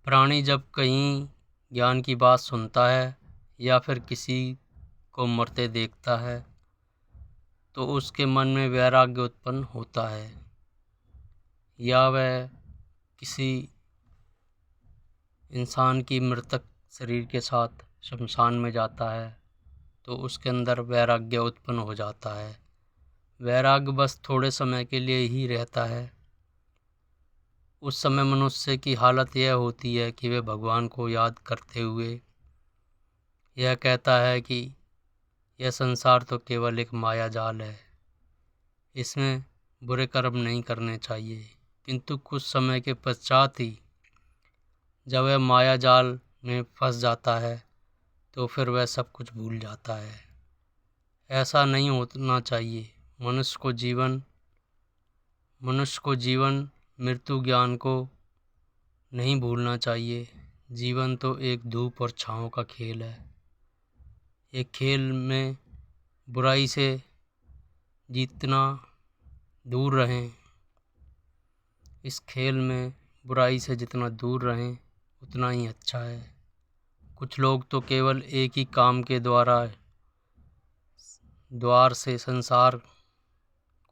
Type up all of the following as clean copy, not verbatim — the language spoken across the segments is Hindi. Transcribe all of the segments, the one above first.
प्राणी जब कहीं ज्ञान की बात सुनता है या फिर किसी को मरते देखता है तो उसके मन में वैराग्य उत्पन्न होता है, या वह किसी इंसान की मृतक शरीर के साथ शमशान में जाता है तो उसके अंदर वैराग्य उत्पन्न हो जाता है। वैराग्य बस थोड़े समय के लिए ही रहता है। उस समय मनुष्य की हालत यह होती है कि वह भगवान को याद करते हुए यह कहता है कि यह संसार तो केवल एक माया जाल है, इसमें बुरे कर्म नहीं करने चाहिए। किंतु कुछ समय के पश्चात ही जब वह माया जाल में फंस जाता है तो फिर वह सब कुछ भूल जाता है। ऐसा नहीं होना चाहिए। मनुष्य को जीवन मृत्यु ज्ञान को नहीं भूलना चाहिए। जीवन तो एक धूप और छाँव का खेल है। एक खेल में बुराई से जितना दूर रहें, इस खेल में बुराई से जितना दूर रहें उतना ही अच्छा है। कुछ लोग तो केवल एक ही काम के द्वार से संसार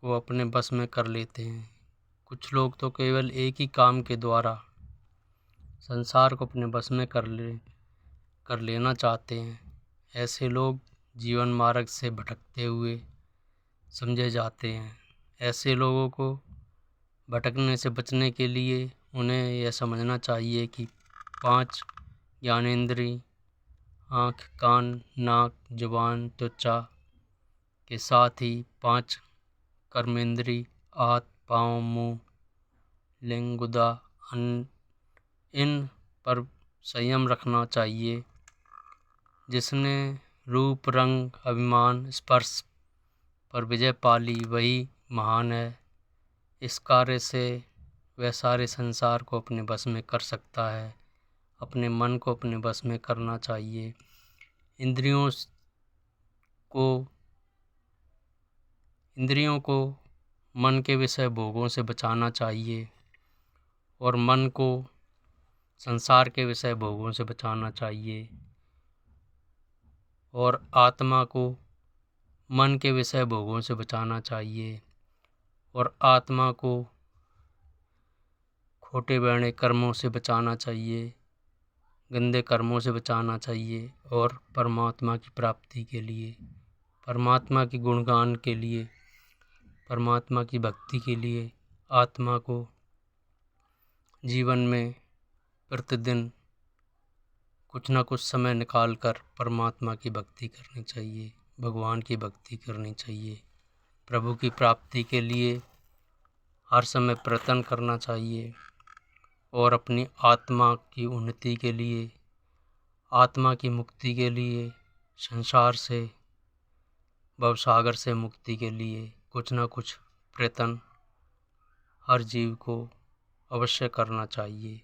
को अपने बस में कर लेते हैं। कुछ लोग तो केवल एक ही काम के द्वारा संसार को अपने बस में कर लेना चाहते हैं। ऐसे लोग जीवन मार्ग से भटकते हुए समझे जाते हैं। ऐसे लोगों को भटकने से बचने के लिए उन्हें यह समझना चाहिए कि 5 ज्ञानेंद्रिय आँख, कान, नाक, जुबान, त्वचा के साथ ही 5 कर्मेंद्रिय हाथ, पाँव, मुँह, लिंग, गुदा, अन्न, इन पर संयम रखना चाहिए। जिसने रूप, रंग, अभिमान, स्पर्श पर विजय पा ली वही महान है। इस कार्य से वह सारे संसार को अपने बस में कर सकता है। अपने मन को अपने बस में करना चाहिए। इंद्रियों को मन के विषय भोगों से बचाना चाहिए और मन को संसार के विषय भोगों से बचाना चाहिए, और आत्मा को मन के विषय भोगों से बचाना चाहिए, और आत्मा को खोटे बैणे कर्मों से बचाना चाहिए, गंदे कर्मों से बचाना चाहिए। और परमात्मा की प्राप्ति के लिए, परमात्मा की गुणगान के लिए, परमात्मा की भक्ति के लिए आत्मा को जीवन में प्रतिदिन कुछ न कुछ समय निकालकर परमात्मा की भक्ति करनी चाहिए, भगवान की भक्ति करनी चाहिए। प्रभु की प्राप्ति के लिए हर समय प्रयत्न करना चाहिए और अपनी आत्मा की उन्नति के लिए, आत्मा की मुक्ति के लिए, संसार से, भवसागर से मुक्ति के लिए कुछ न कुछ प्रयत्न हर जीव को अवश्य करना चाहिए।